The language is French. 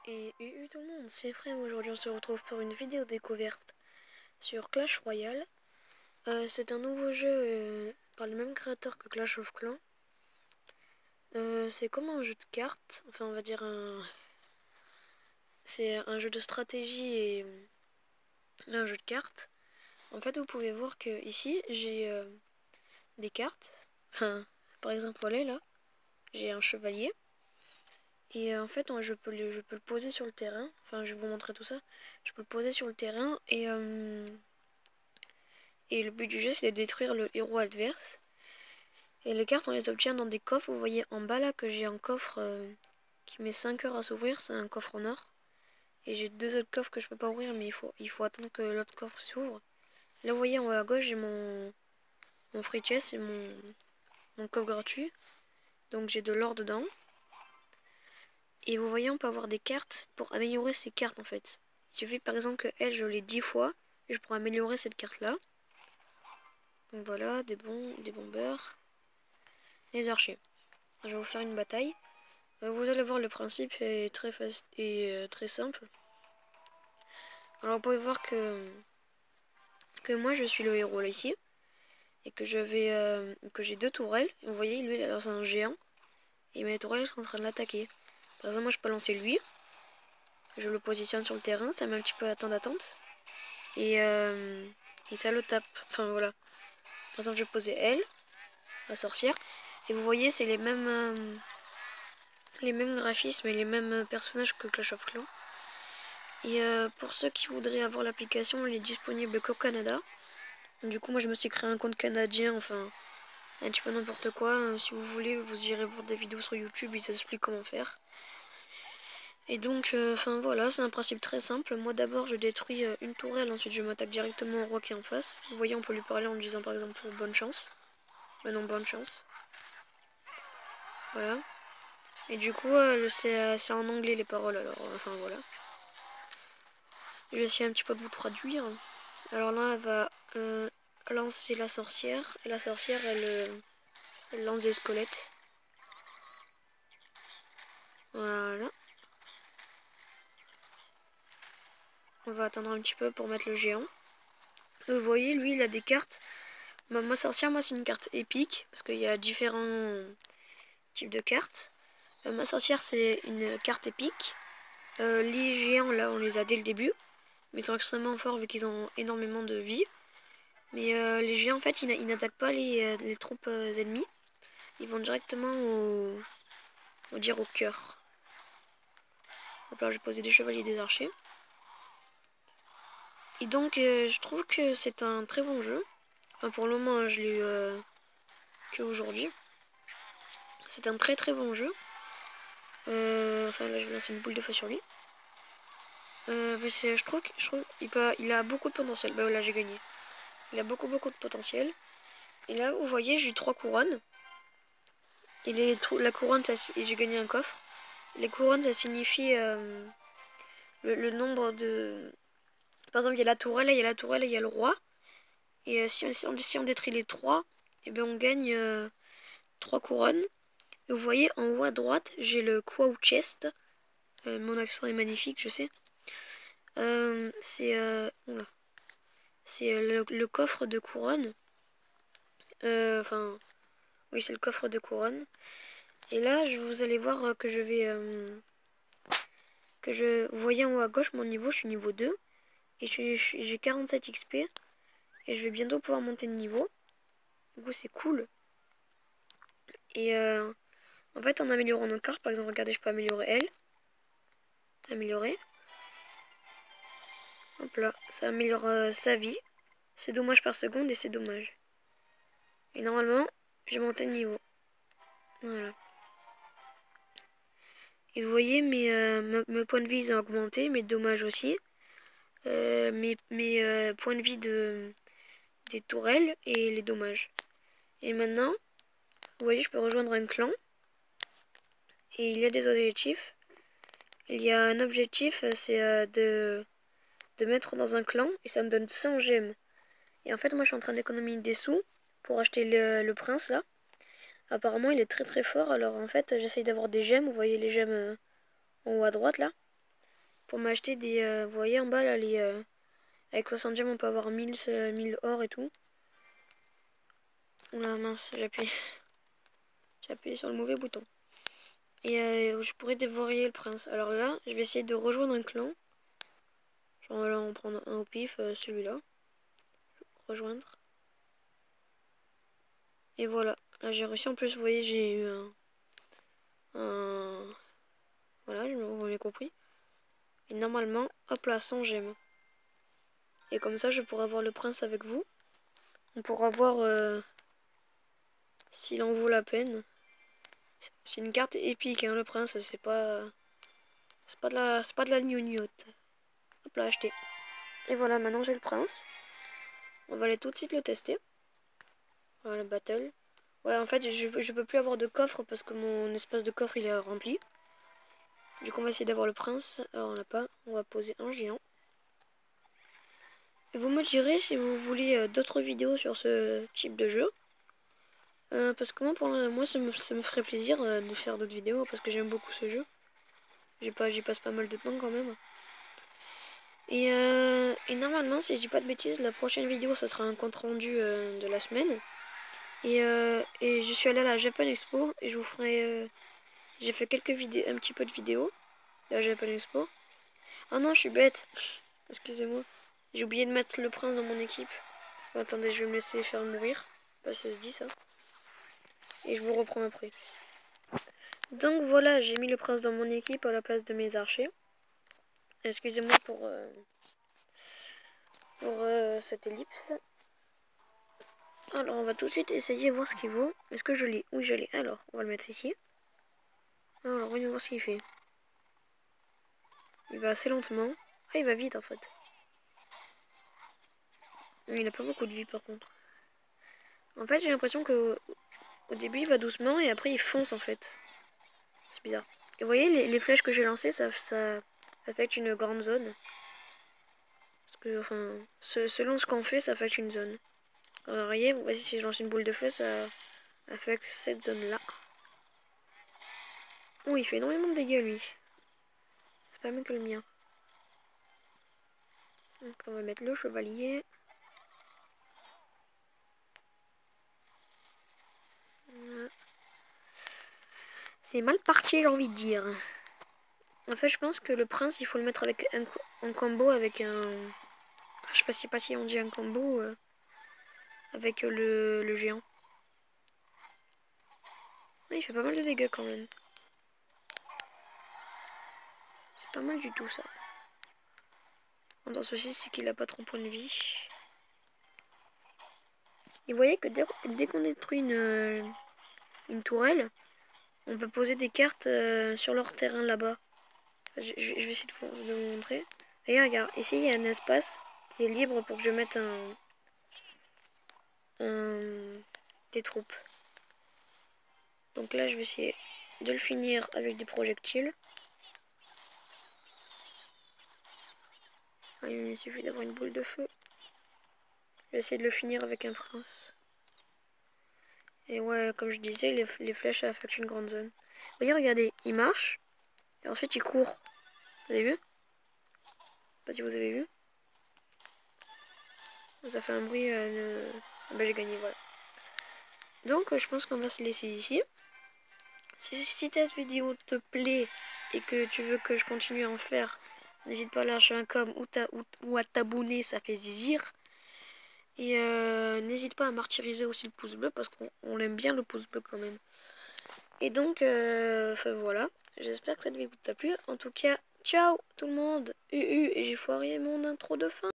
Et tout le monde, c'est Frère. Aujourd'hui on se retrouve pour une vidéo découverte sur Clash Royale. C'est un nouveau jeu par le même créateur que Clash of Clans. C'est comme un jeu de cartes, enfin on va dire c'est un jeu de stratégie et un jeu de cartes. En fait vous pouvez voir que ici j'ai des cartes. Enfin, par exemple voilà là, j'ai un chevalier. Et en fait, je peux le poser sur le terrain. Enfin, je vais vous montrer tout ça. Je peux le poser sur le terrain et le but du jeu, c'est de détruire le héros adverse. Et les cartes, on les obtient dans des coffres. Vous voyez en bas là que j'ai un coffre qui met 5 heures à s'ouvrir. C'est un coffre en or. Et j'ai deux autres coffres que je peux pas ouvrir, mais il faut attendre que l'autre coffre s'ouvre. Là, vous voyez en haut à gauche, j'ai mon free chest et mon coffre gratuit. Donc j'ai de l'or dedans. Et vous voyez, on peut avoir des cartes pour améliorer ces cartes en fait. Il suffit par exemple que elle, je l'ai 10 fois. Et je pourrais améliorer cette carte là. Donc voilà, des bombeurs. Les archers. Je vais vous faire une bataille. Vous allez voir, le principe est très facile et très simple. Alors vous pouvez voir que moi je suis le héros là ici. Et que j'ai deux tourelles. Et vous voyez, lui alors c'est un géant. Et mes tourelles sont en train de l'attaquer. Par exemple, moi je peux lancer lui. Je le positionne sur le terrain, ça met un petit peu à temps d'attente. Et ça le tape. Enfin voilà. Par exemple, je vais poser elle, la sorcière. Et vous voyez, c'est les mêmes graphismes et les mêmes personnages que Clash of Clans. Et pour ceux qui voudraient avoir l'application, elle est disponible qu'au Canada. Du coup, moi je me suis créé un compte canadien, enfin un petit peu n'importe quoi. Si vous voulez, vous irez voir des vidéos sur YouTube, ils expliquent comment faire. Et donc, enfin voilà, c'est un principe très simple. Moi d'abord, je détruis une tourelle, ensuite je m'attaque directement au roi qui est en face. Vous voyez, on peut lui parler en lui disant par exemple bonne chance. Non, bonne chance. Voilà. Et du coup, c'est en anglais les paroles, alors enfin voilà. Je vais essayer un petit peu de vous traduire. Alors là, elle va lancer la sorcière. Et la sorcière, elle lance des squelettes. Voilà. On va attendre un petit peu pour mettre le géant. Vous voyez, lui, il a des cartes. Ma sorcière, moi, c'est une carte épique. Parce qu'il y a différents types de cartes. Ma sorcière, c'est une carte épique. Les géants, là, on les a dès le début. Mais ils sont extrêmement forts vu qu'ils ont énormément de vie. Mais les géants, en fait, ils n'attaquent pas les troupes ennemies. Ils vont directement on va dire au cœur. Hop là, j'ai posé des chevaliers et des archers. Et donc, je trouve que c'est un très bon jeu. Enfin, pour le moment, je l'ai eu qu'aujourd'hui. C'est un très très bon jeu. Enfin, là, je vais lancer une boule de feu sur lui. Je trouve qu'il a beaucoup de potentiel. Bah voilà, j'ai gagné. Il a beaucoup de potentiel. Et là, vous voyez, j'ai eu 3 couronnes. Et la couronne, et j'ai gagné un coffre. Les couronnes, ça signifie le nombre de... Par exemple, il y a la tourelle, il y a la tourelle et il y a le roi. Et si on détruit les 3, et bien on gagne 3 couronnes. Et vous voyez, en haut à droite, j'ai le Quo Chest. Mon accent est magnifique, je sais. C'est le coffre de couronne. Enfin, oui, c'est le coffre de couronne. Et là, vous allez voir que je vais... vous voyez en haut à gauche, mon niveau, je suis niveau 2. Et j'ai 47 XP. Et je vais bientôt pouvoir monter de niveau. Du coup, c'est cool. Et en fait, en améliorant nos cartes, par exemple, regardez, je peux améliorer elle. Améliorer. Hop là, ça améliore sa vie. C'est dommage par seconde et c'est dommage. Et normalement, j'ai monté de niveau. Voilà. Et vous voyez, mes points de vie, ils ont augmenté, mes dommages aussi. Mes points de vie des tourelles et les dommages. Et maintenant, vous voyez, je peux rejoindre un clan. Et il y a des objectifs. Il y a un objectif, c'est de mettre dans un clan. Et ça me donne 100 gemmes. Et en fait, moi, je suis en train d'économiser des sous pour acheter le prince, là. Apparemment, il est très très fort. Alors, en fait, j'essaye d'avoir des gemmes. Vous voyez les gemmes en haut à droite, là. pour m'acheter des... vous voyez en bas là, les... avec 60 gemmes on peut avoir 1000 or et tout. Oula mince, j'ai appuyé sur le mauvais bouton. Et je pourrais dévorer le prince. Alors là, je vais essayer de rejoindre un clan. Genre là, on prend un au pif, celui-là. Rejoindre. Et voilà. Là, j'ai réussi. En plus, vous voyez, j'ai eu un... Voilà, vous m'avez compris. Et normalement, hop là, 100 gemmes. Et comme ça, je pourrai avoir le prince avec vous. On pourra voir s'il en vaut la peine. C'est une carte épique, hein, le prince. C'est pas de la gnognotte. Hop là, acheté. Et voilà, maintenant j'ai le prince. On va aller tout de suite le tester. Voilà, battle. Ouais, en fait, je peux plus avoir de coffre parce que mon espace de coffre il est rempli. Du coup, on va essayer d'avoir le prince. Alors, on l'a pas. On va poser un géant. Et vous me direz si vous voulez d'autres vidéos sur ce type de jeu. Parce que moi ça me ferait plaisir de faire d'autres vidéos parce que j'aime beaucoup ce jeu. J'y passe pas mal de temps quand même. Et normalement, si je dis pas de bêtises, la prochaine vidéo, ça sera un compte rendu de la semaine. Et je suis allée à la Japan Expo et je vous ferai... j'ai fait quelques vidéos, un petit peu de vidéos de la Japan Expo. Ah non, je suis bête. Excusez-moi. J'ai oublié de mettre le prince dans mon équipe. Bon, attendez, je vais me laisser faire mourir. Bah, ça se dit ça. Et je vous reprends après. Donc voilà, j'ai mis le prince dans mon équipe à la place de mes archers. Excusez-moi pour cette ellipse. Alors on va tout de suite essayer de voir ce qu'il vaut. Est-ce que je l'ai? Oui, je l'ai. Alors, on va le mettre ici. Alors, voyons voir ce qu'il fait. Il va assez lentement. Ah, il va vite en fait. Il n'a pas beaucoup de vie par contre. En fait, j'ai l'impression que au début il va doucement et après il fonce en fait. C'est bizarre. Et vous voyez, les flèches que j'ai lancées, ça affecte une grande zone. Parce que, enfin, selon ce qu'on fait, ça affecte une zone. Alors, voyez, voici si je lance une boule de feu, ça affecte cette zone-là. Oh, il fait énormément de dégâts lui. C'est pas mieux que le mien. Donc, on va mettre le chevalier. Voilà. C'est mal parti, j'ai envie de dire. En fait, je pense que le prince, il faut le mettre avec un combo avec un... Je sais pas si on dit un combo avec le géant. Ouais, il fait pas mal de dégâts quand même. C'est pas mal du tout ça. Dans ceci, c'est qu'il a pas trop de points de vie. Et vous voyez que dès qu'on détruit une tourelle, on peut poser des cartes sur leur terrain là-bas. Je vais essayer de vous montrer. Et regarde, ici il y a un espace qui est libre pour que je mette des troupes. Donc là, je vais essayer de le finir avec des projectiles. Ah, il suffit d'avoir une boule de feu. Je vais essayer de le finir avec un prince. Et ouais, comme je disais, les flèches ça affecte une grande zone. Vous voyez, regardez, il marche. Et ensuite il court. Vous avez vu? Je sais pas si vous avez vu. Ça fait un bruit. Ben, j'ai gagné, voilà. Donc je pense qu'on va se laisser ici. Si cette vidéo te plaît et que tu veux que je continue à en faire, n'hésite pas à lâcher un com ou à t'abonner, ça fait zizir. Et n'hésite pas à martyriser aussi le pouce bleu parce qu'on aime bien le pouce bleu quand même. Et donc, enfin voilà. J'espère que cette vidéo t'a plu. En tout cas, ciao tout le monde. Et j'ai foiré mon intro de fin.